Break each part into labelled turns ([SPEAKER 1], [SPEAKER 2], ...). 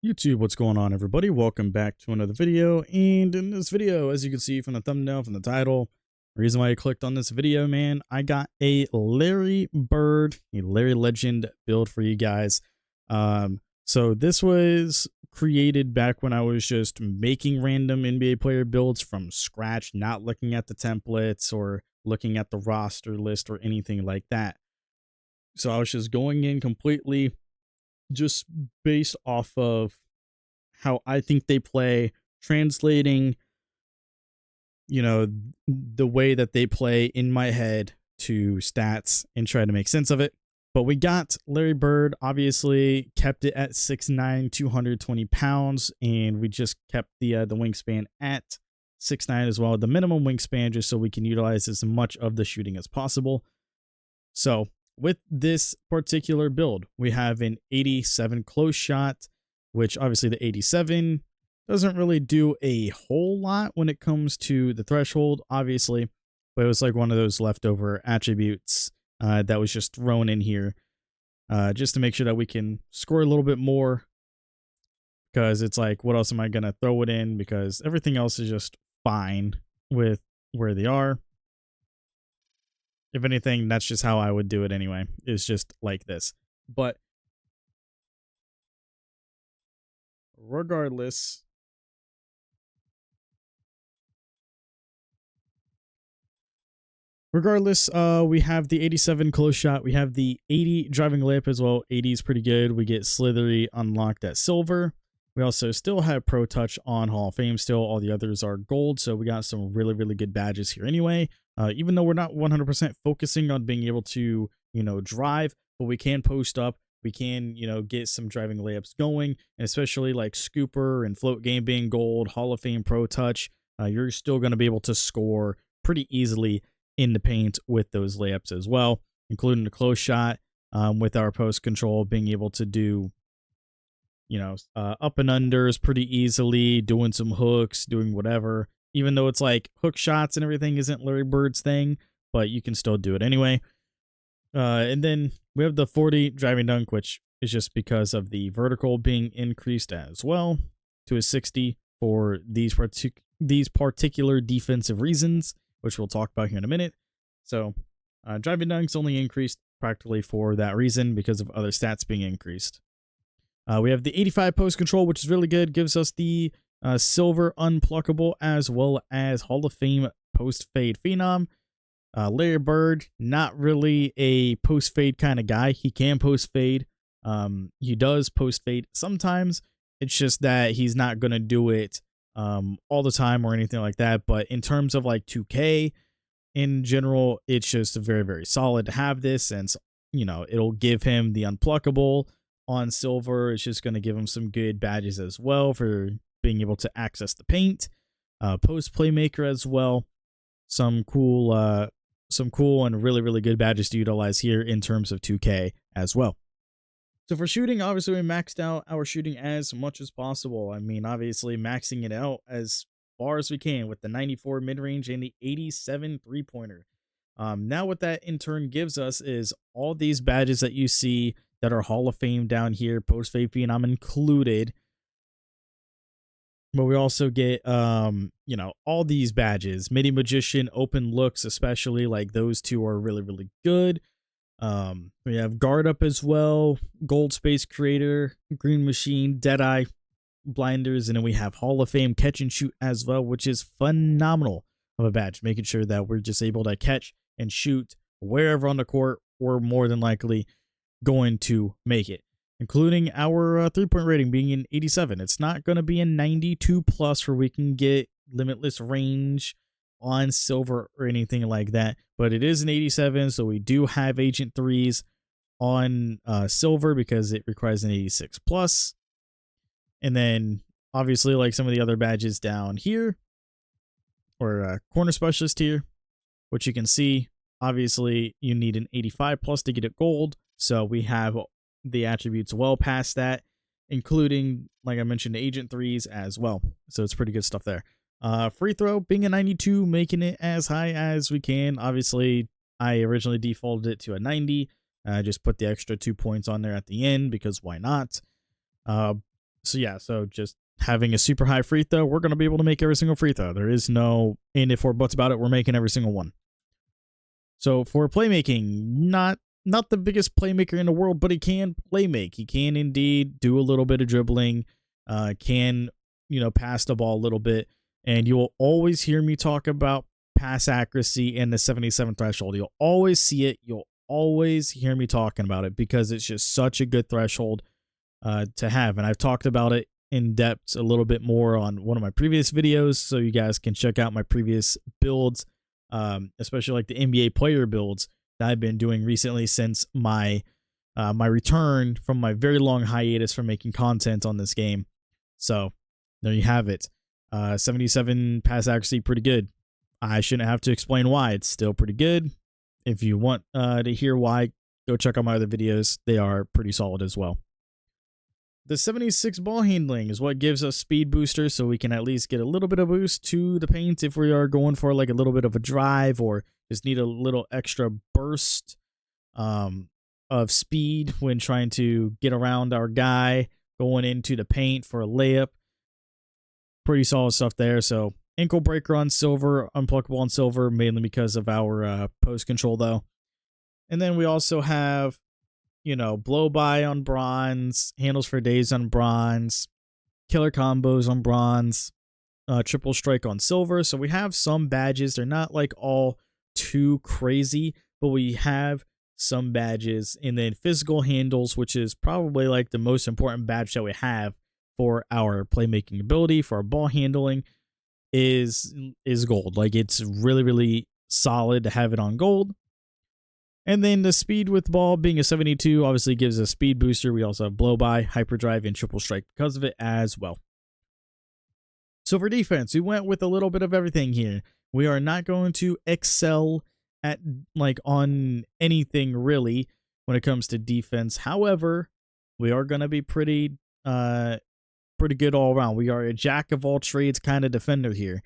[SPEAKER 1] YouTube, what's going on, everybody? Welcome back to another video. And in this video, as you can see from the thumbnail, from the title, the reason why I clicked on this video, man, I got a Larry Bird, a Larry Legend build for you guys. So this was created back when I was just making random NBA player builds from scratch, not looking at the templates or looking at the roster list or anything like that. So I was just going in completely just based off of how I think they play, translating, the way that they play in my head to stats and try to make sense of it. But we got Larry Bird, obviously kept it at 6'9", 220 pounds, and we just kept the wingspan at 6'9" as well, the minimum wingspan, just so we can utilize as much of the shooting as possible. So with this particular build, we have an 87 close shot, which obviously the 87 doesn't really do a whole lot when it comes to the threshold, obviously, but it was like one of those leftover attributes that was just thrown in here just to make sure that we can score a little bit more, because it's like, what else am I going to throw it in? Because everything else is just fine with where they are. If anything, that's just how I would do it anyway. It's just like this. But regardless, we have the 87 close shot. We have the 80 driving layup as well. 80 is pretty good. We get slithery unlocked at silver. We also still have Pro Touch on Hall of Fame still. All the others are gold, so we got some really, really good badges here anyway. Even though we're not 100% focusing on being able to, drive, but we can post up. We can, get some driving layups going, and especially like Scooper and Float Game being gold, Hall of Fame Pro Touch, you're still going to be able to score pretty easily in the paint with those layups as well, including the close shot with our post control, being able to do up and unders pretty easily, doing some hooks, doing whatever, even though it's like hook shots and everything isn't Larry Bird's thing, but you can still do it anyway. And then we have the 40 driving dunk, which is just because of the vertical being increased as well to a 60 for these particular defensive reasons, which we'll talk about here in a minute. So driving dunks only increased practically for that reason, because of other stats being increased. We have the 85 post control, which is really good. Gives us the silver unpluckable as well as Hall of Fame post fade phenom. Larry Bird, not really a post fade kind of guy. He can post fade. He does post fade sometimes. It's just that he's not going to do it all the time or anything like that. But in terms of like 2K in general, it's just very, very solid to have this, since, it'll give him the unpluckable on silver. It's just going to give him some good badges as well for being able to access the paint. Post playmaker as well. Some cool and really, really good badges to utilize here in terms of 2K as well. So for shooting, obviously we maxed out our shooting as much as possible. I mean, obviously maxing it out as far as we can with the 94 mid-range and the 87 three-pointer. Now what that in turn gives us is all these badges that you see that are Hall of Fame down here, post fade phenom included. But we also get, all these badges, Midi Magician, Open Looks, especially, like those two are really, really good. We have Guard Up as well, Gold Space Creator, Green Machine, Deadeye, Blinders, and then we have Hall of Fame Catch and Shoot as well, which is phenomenal of a badge, making sure that we're just able to catch and shoot wherever on the court. We're more than likely going to make it, including our 3-point rating being an 87. It's not going to be a 92 plus where we can get limitless range on silver or anything like that, but it is an 87, so we do have agent 3s on silver because it requires an 86 plus. And then obviously, like some of the other badges down here, or corner specialist here, which you can see, obviously you need an 85 plus to get it gold. So we have the attributes well past that, including, like I mentioned, agent 3s as well. So it's pretty good stuff there. Free throw being a 92, making it as high as we can. Obviously, I originally defaulted it to a 90. I just put the extra 2 points on there at the end because why not? So yeah, so just having a super high free throw, we're going to be able to make every single free throw. There is no in if or buts about it. We're making every single one. So for playmaking, not the biggest playmaker in the world, but he can playmake. He can indeed do a little bit of dribbling, can, pass the ball a little bit. And you will always hear me talk about pass accuracy and the 77 threshold. You'll always see it. You'll always hear me talking about it because it's just such a good threshold to have. And I've talked about it in depth a little bit more on one of my previous videos, so you guys can check out my previous builds, especially like the NBA player builds that I've been doing recently since my return from my very long hiatus from making content on this game. So there you have it. 77 pass accuracy, pretty good. I shouldn't have to explain why. It's still pretty good. If you want to hear why, go check out my other videos. They are pretty solid as well. The 76 ball handling is what gives us speed boosters, so we can at least get a little bit of boost to the paint if we are going for like a little bit of a drive or just need a little extra burst of speed when trying to get around our guy going into the paint for a layup. Pretty solid stuff there. So ankle breaker on silver, unpluckable on silver, mainly because of our post control though. And then we also have, blow by on bronze, handles for days on bronze, killer combos on bronze, triple strike on silver. So we have some badges. They're not like all too crazy, but we have some badges. And then physical handles, which is probably like the most important badge that we have for our playmaking ability, for our ball handling, is gold. Like, it's really, really solid to have it on gold. And then the speed with ball being a 72 obviously gives a speed booster. We also have blow by, hyperdrive, and triple strike because of it as well. So for defense, we went with a little bit of everything here. We are not going to excel at on anything really when it comes to defense. However, we are going to be pretty good all around. We are a jack of all trades kind of defender here,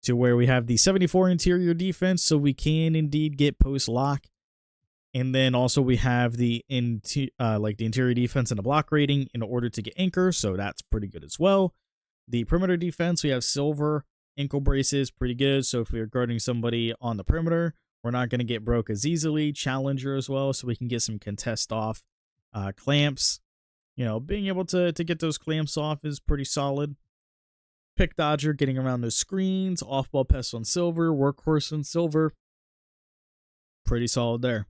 [SPEAKER 1] to where we have the 74 interior defense, so we can indeed get post lock. And then also we have the interior defense and the block rating in order to get anchor, so that's pretty good as well. The perimeter defense, we have silver, ankle braces, pretty good. So if we're guarding somebody on the perimeter, we're not going to get broke as easily. Challenger as well, so we can get some contest off. Clamps, being able to get those clamps off is pretty solid. Pick dodger, getting around those screens. Off ball pest on silver, workhorse on silver. Pretty solid there.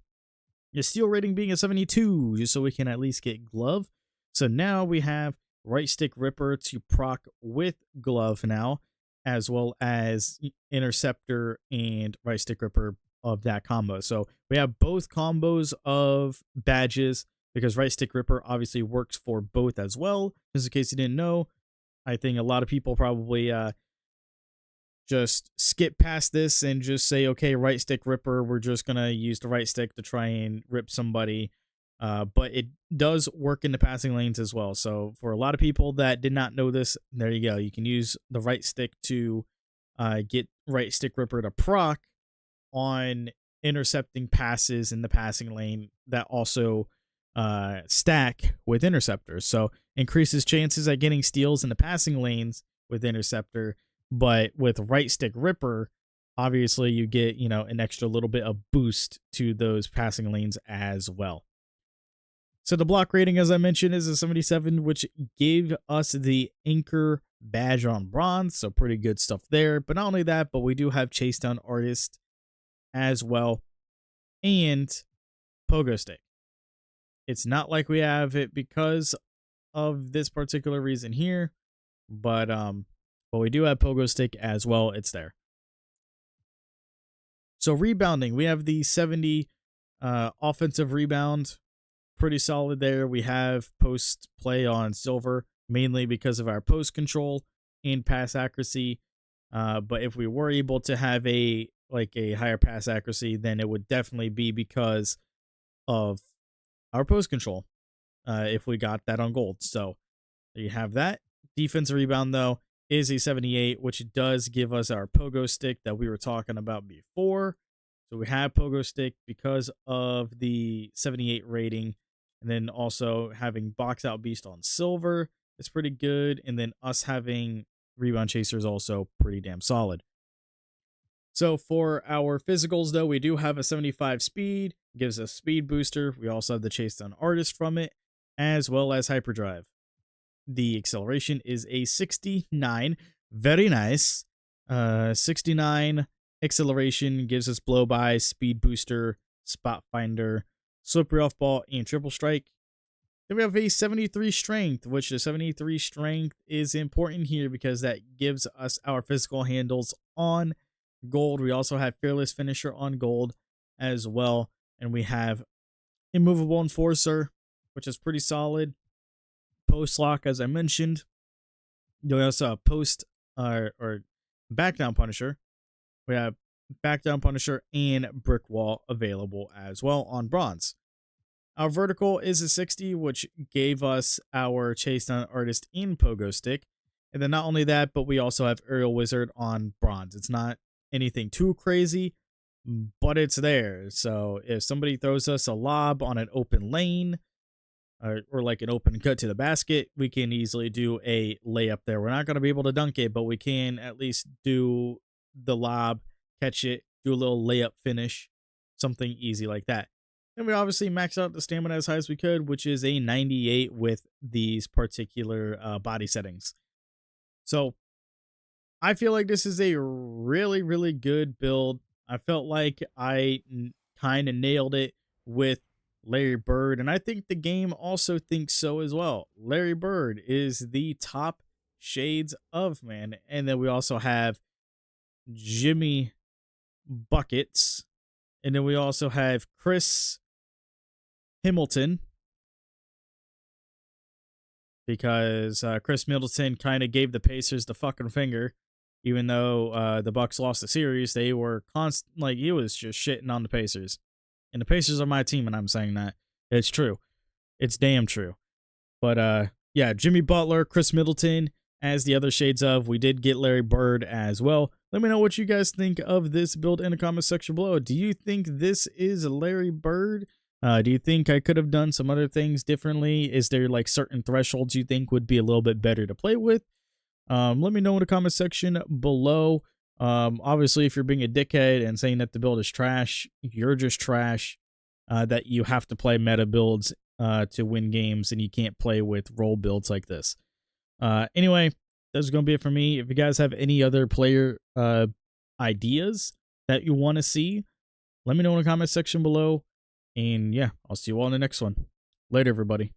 [SPEAKER 1] Your steal rating being a 72, just so we can at least get glove. So now we have right stick ripper to proc with glove now, as well as interceptor and right stick ripper of that combo. So we have both combos of badges, because right stick ripper obviously works for both as well. Just in case you didn't know, I think a lot of people probably just skip past this and just say, okay, right stick ripper, we're just going to use the right stick to try and rip somebody. But it does work in the passing lanes as well. So for a lot of people that did not know this, there you go. You can use the right stick to get right stick ripper to proc on intercepting passes in the passing lane that also stack with interceptors. So increases chances at getting steals in the passing lanes with interceptor. But with right stick ripper, obviously you get, an extra little bit of boost to those passing lanes as well. So the block rating, as I mentioned, is a 77, which gave us the anchor badge on bronze. So pretty good stuff there. But not only that, but we do have chase down artist as well, and pogo stick. It's not like we have it because of this particular reason here, but we do have pogo stick as well. It's there. So rebounding, we have the 70 offensive rebound, pretty solid there. We have post play on silver, mainly because of our post control and pass accuracy. But if we were able to have a higher pass accuracy, then it would definitely be because of our post control. If we got that on gold. So there you have that. Defensive rebound though is a 78, which does give us our pogo stick that we were talking about before. So we have pogo stick because of the 78 rating, and then also having box out beast on silver. is pretty good. And then us having rebound chaser is also pretty damn solid. So for our physicals, though, we do have a 75 speed, gives us speed booster. We also have the chase down artist from it, as well as hyperdrive. The acceleration is a 69. Very nice. 69 acceleration gives us blow by, speed booster, spot finder, slippery off ball, and triple strike. Then we have a 73 strength, which the 73 strength is important here because that gives us our physical handles on gold. We also have fearless finisher on gold as well. And we have immovable enforcer, which is pretty solid. Post lock, as I mentioned. We also have post or back down punisher. We have back down punisher and brick wall available as well on bronze. Our vertical is a 60, which gave us our chase down artist in pogo stick. And then not only that, but we also have aerial wizard on bronze. It's not anything too crazy, but it's there. So if somebody throws us a lob on an open lane or like an open cut to the basket, we can easily do a layup there. We're not going to be able to dunk it, but we can at least do the lob, catch it, do a little layup finish, something easy like that. And we obviously maxed out the stamina as high as we could, which is a 98 with these particular body settings. So I feel like this is a really, really good build. I felt like I kind of nailed it with Larry Bird, and I think the game also thinks so as well. Larry Bird is the top shades of, man. And then we also have Jimmy Buckets, and then we also have Chris Hamilton, because Chris Middleton kind of gave the Pacers the fucking finger, even though the Bucks lost the series. They were like, he was just shitting on the Pacers, and the Pacers are my team, and I'm saying that it's true, it's damn true. But yeah, Jimmy Butler, Chris Middleton as the other shades of. We did get Larry Bird as well. Let me know what you guys think of this build in the comment section below. Do you think this is Larry Bird? Do you think I could have done some other things differently? Is there like certain thresholds you think would be a little bit better to play with? Let me know in the comment section below. Obviously, if you're being a dickhead and saying that the build is trash, you're just trash. That you have to play meta builds to win games, and you can't play with role builds like this. Anyway, that's going to be it for me. If you guys have any other player ideas that you want to see, let me know in the comment section below. And yeah, I'll see you all in the next one. Later, everybody.